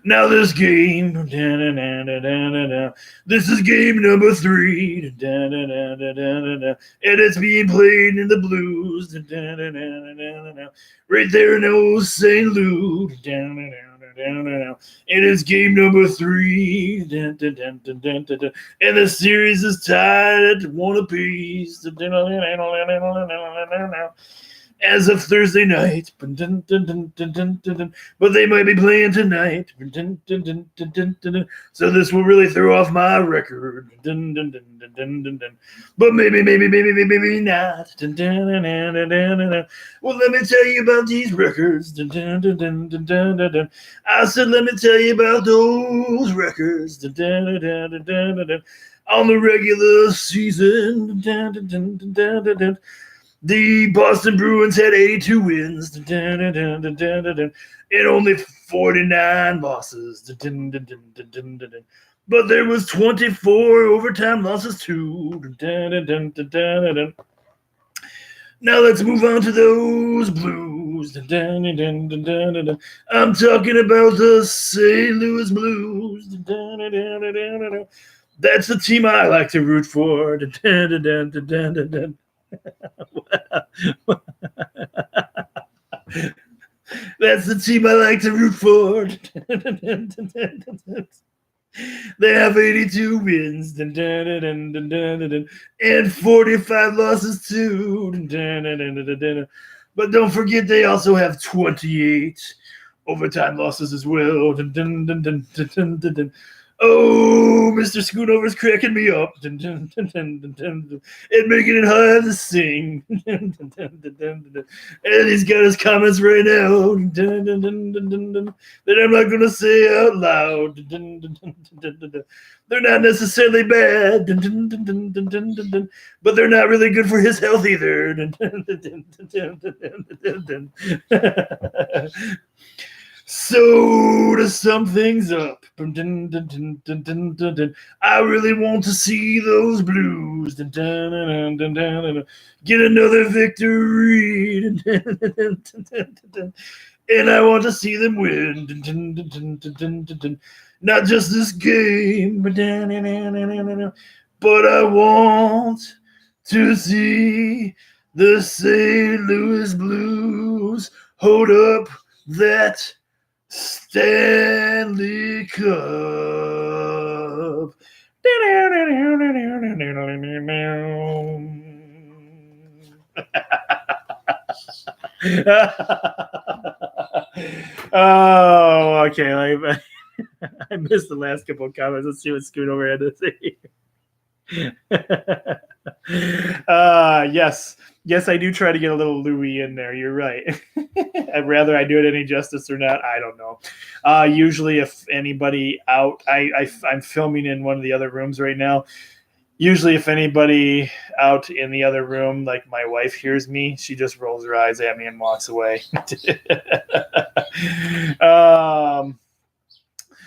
Speaker 1: Now this game, this is game number 3, and it's being played in the Blues, right there in old St. Louis. It is game number 3, and the series is tied at 1 apiece. As of Thursday night, but they might be playing tonight. So this will really throw off my record. But maybe not. Well, let me tell you about these records. I said, let me tell you about those records. On the regular season. The Boston Bruins had 82 wins and only 49 losses. But there was 24 overtime losses too. Now let's move on to those Blues. I'm talking about the St. Louis Blues. That's the team I like to root for. That's the team I like to root for. They have 82 wins and 45 losses too. But don't forget they also have 28 overtime losses as well. Oh, Mr. Schoonover's cracking me up and making it hard to sing. And he's got his comments right now that I'm not going to say out loud. They're not necessarily bad, but they're not really good for his health either. So, to sum things up, I really want to see those Blues get another victory, and I want to see them win. Not just this game, but I want to see the St. Louis Blues hold up that Stanley Cup. Oh, okay. I missed the last couple of comments. Let's see what Schoonover had to say. Yes, I do try to get a little Louis in there. You're right. Whether I do it any justice or not, I don't know. Usually, if anybody out, I'm filming in one of the other rooms right now. Usually, if anybody out in the other room, like my wife, hears me, she just rolls her eyes at me and walks away.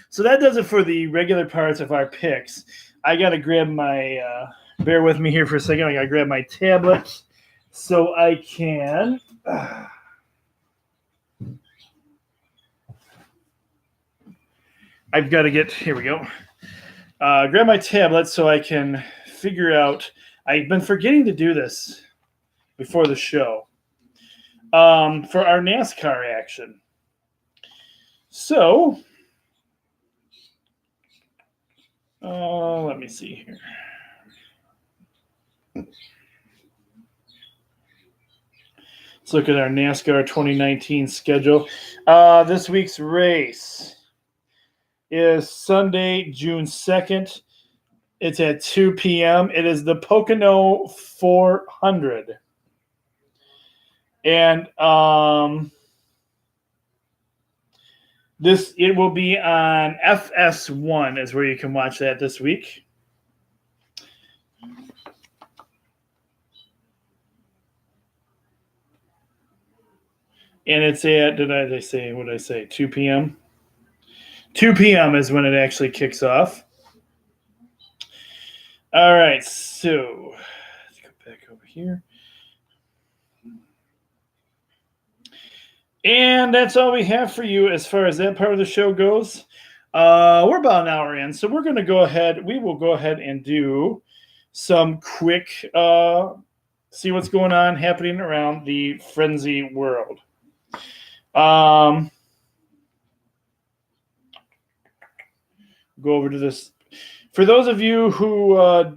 Speaker 1: So that does it for the regular parts of our picks. I got to grab my, bear with me here for a second. I got to grab my tablet so I can. I've got to get, here we go. Grab my tablet so I can figure out. I've been forgetting to do this before the show for our NASCAR action. So, let me see here. Let's look at our NASCAR 2019 schedule. This week's race is Sunday, June 2nd. It's at 2 p.m. It is the Pocono 400. And it will be on FS1 is where you can watch that this week. And it's at, what did I say, 2 p.m.? 2 p.m. is when it actually kicks off. All right, so let's go back over here. And that's all we have for you as far as that part of the show goes. We're about an hour in, so we're going to go ahead. We will go ahead and do some quick see what's going on happening around the Frenzy world. Go over to this. For those of you who are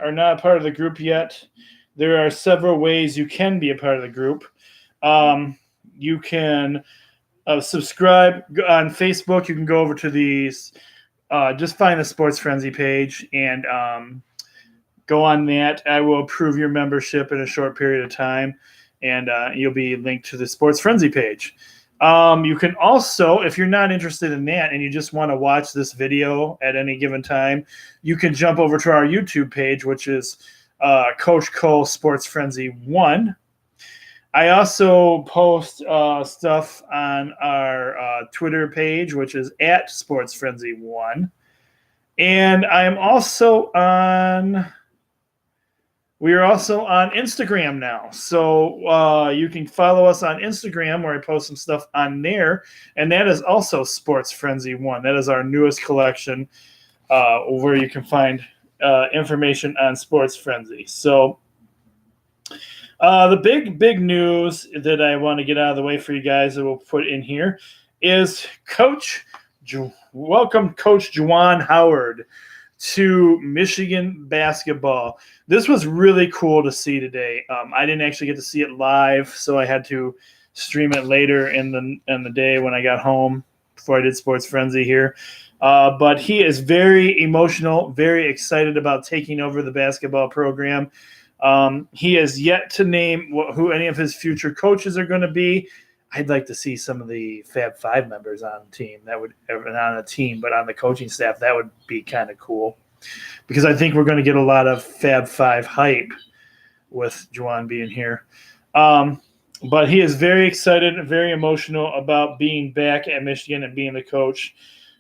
Speaker 1: not part of the group yet, there are several ways you can be a part of the group. You can subscribe on Facebook. You can go over to these, just find the Sports Frenzy page and go on that. I will approve your membership in a short period of time, and you'll be linked to the Sports Frenzy page. You can also, if you're not interested in that and you just want to watch this video at any given time, you can jump over to our YouTube page, which is Coach Cole Sports Frenzy 1. I also post stuff on our Twitter page, which is at Sports Frenzy 1. And I'm also on... We are also on Instagram now. So you can follow us on Instagram where I post some stuff on there. And that is also Sports Frenzy 1. That is our newest collection where you can find information on Sports Frenzy. So the big news that I want to get out of the way for you guys that we'll put in here is welcome Coach Juwan Howard to Michigan basketball. This was really cool to see today. I didn't actually get to see it live, so I had to stream it later in the day when I got home before I did Sports Frenzy here. But he is very emotional, very excited about taking over the basketball program. He has yet to name who any of his future coaches are going to be. I'd like to see some of the Fab Five members on the team. That would, not on a team, but on the coaching staff. That would be kind of cool, because I think we're going to get a lot of Fab Five hype with Juwan being here. But he is very excited and very emotional about being back at Michigan and being the coach.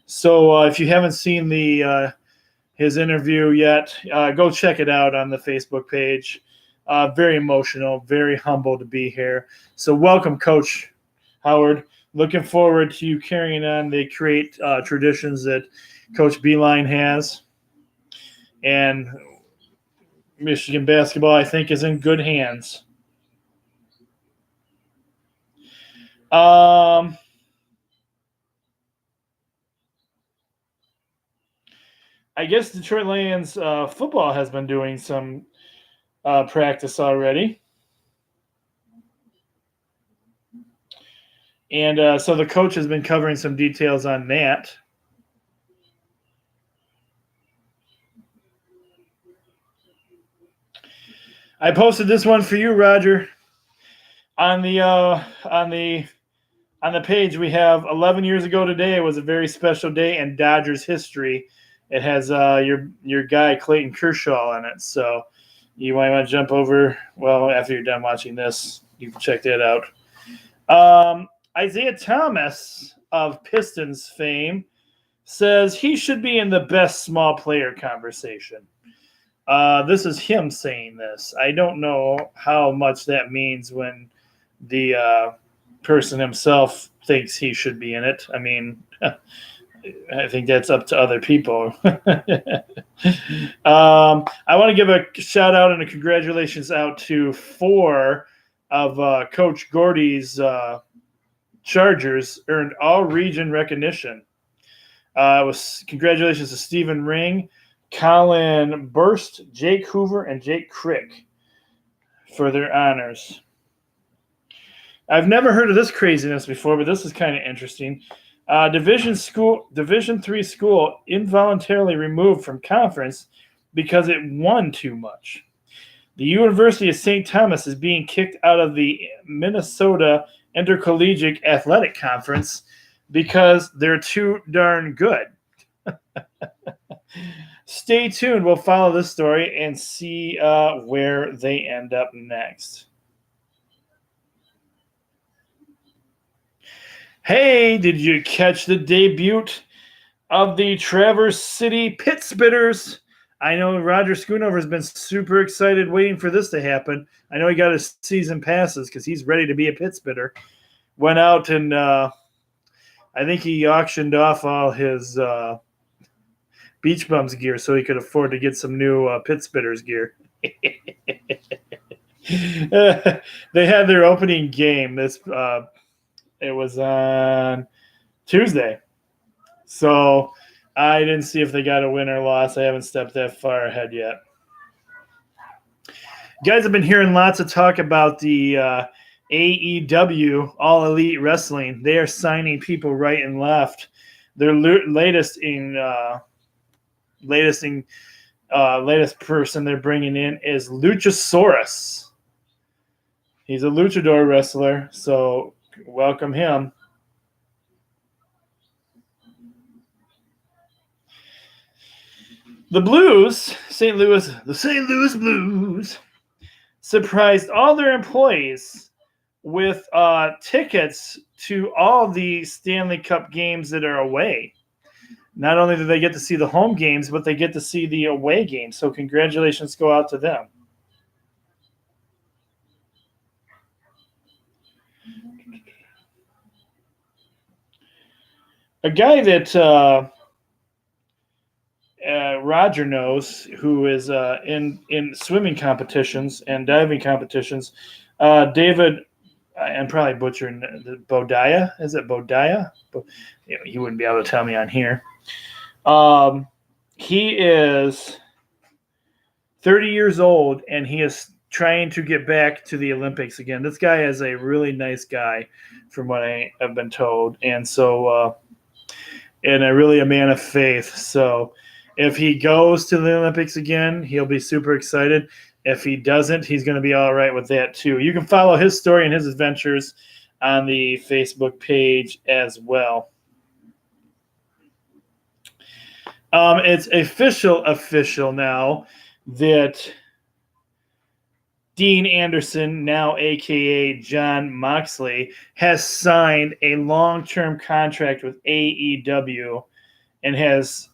Speaker 1: So if you haven't seen his interview yet, go check it out on the Facebook page. Very emotional, very humble to be here. So welcome, Coach Howard. Looking forward to you carrying on the great traditions that Coach Beilein has. And Michigan basketball, I think, is in good hands. I guess Detroit Lions football has been doing some practice already. And so the coach has been covering some details on that. I posted this one for you, Roger. On the page, we have 11 years ago today. It was a very special day in Dodgers history. It has your guy Clayton Kershaw on it. So you might want to jump over. Well, after you're done watching this, you can check that out. Isaiah Thomas of Pistons fame says he should be in the best small player conversation. This is him saying this. I don't know how much that means when the person himself thinks he should be in it. I mean, I think that's up to other people. I want to give a shout out and a congratulations out to 4 of Coach Gordy's Chargers earned all region recognition. Congratulations to Stephen Ring, Colin Burst, Jake Hoover, and Jake Crick for their honors. I've never heard of this craziness before, but this is kind of interesting. Division III school involuntarily removed from conference because it won too much. The University of St. Thomas is being kicked out of the Minnesota Intercollegiate Athletic Conference because they're too darn good. Stay tuned. We'll follow this story and see where they end up next. Hey, did you catch the debut of the Traverse City Pit Spitters? I know Roger Schoonover has been super excited waiting for this to happen. I know he got his season passes because he's ready to be a pit spitter. went out and I think he auctioned off all his Beach Bums gear so he could afford to get some new Pit Spitters gear. They had their opening game. It was on Tuesday, so I didn't see if they got a win or loss. I haven't stepped that far ahead yet. You guys have been hearing lots of talk about the AEW, All Elite Wrestling. They are signing people right and left. Their latest person they're bringing in is Luchasaurus. He's a luchador wrestler, so welcome him. The St. Louis Blues, surprised all their employees with tickets to all the Stanley Cup games that are away. Not only do they get to see the home games, but they get to see the away games. So congratulations go out to them. A guy that Roger knows, who is in swimming competitions and diving competitions, David, I'm probably butchering the Bodaya. Is it Bodaya? He wouldn't be able to tell me on here. He is 30 years old, and he is trying to get back to the Olympics again. This guy is a really nice guy, from what I have been told, and so and really a man of faith. So if he goes to the Olympics again, he'll be super excited. If he doesn't, he's going to be all right with that too. You can follow his story and his adventures on the Facebook page as well. It's official now that Dean Anderson, now a.k.a. Jon Moxley, has signed a long-term contract with AEW and has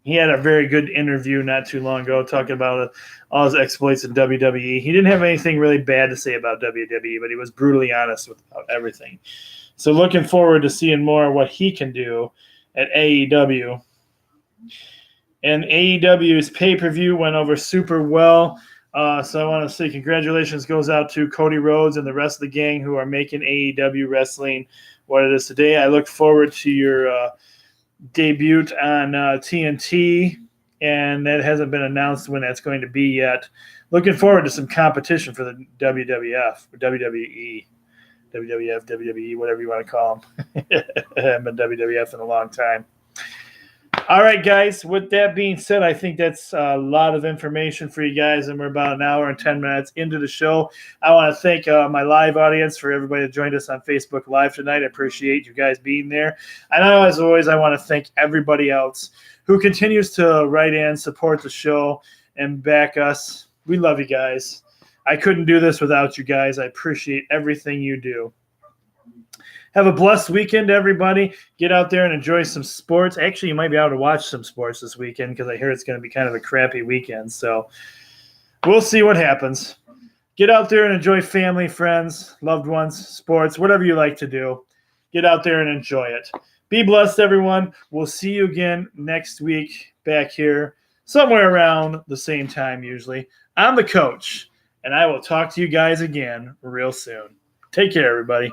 Speaker 1: he had a very good interview not too long ago talking about all his exploits in WWE. He didn't have anything really bad to say about WWE, but he was brutally honest about everything. So looking forward to seeing more of what he can do at AEW. And AEW's pay-per-view went over super well. So I want to say congratulations goes out to Cody Rhodes and the rest of the gang who are making AEW wrestling what it is today. I look forward to your debut on TNT, and that hasn't been announced when that's going to be yet. Looking forward to some competition for the WWF, or WWE, WWF, WWE, whatever you want to call them. I haven't been WWF in a long time. All right, guys, with that being said, I think that's a lot of information for you guys, and we're about an hour and 10 minutes into the show. I want to thank my live audience for everybody that joined us on Facebook Live tonight. I appreciate you guys being there. And as always, I want to thank everybody else who continues to write in, support the show, and back us. We love you guys. I couldn't do this without you guys. I appreciate everything you do. Have a blessed weekend, everybody. Get out there and enjoy some sports. Actually, you might be able to watch some sports this weekend because I hear it's going to be kind of a crappy weekend. So we'll see what happens. Get out there and enjoy family, friends, loved ones, sports, whatever you like to do. Get out there and enjoy it. Be blessed, everyone. We'll see you again next week back here, somewhere around the same time usually. I'm the coach, and I will talk to you guys again real soon. Take care, everybody.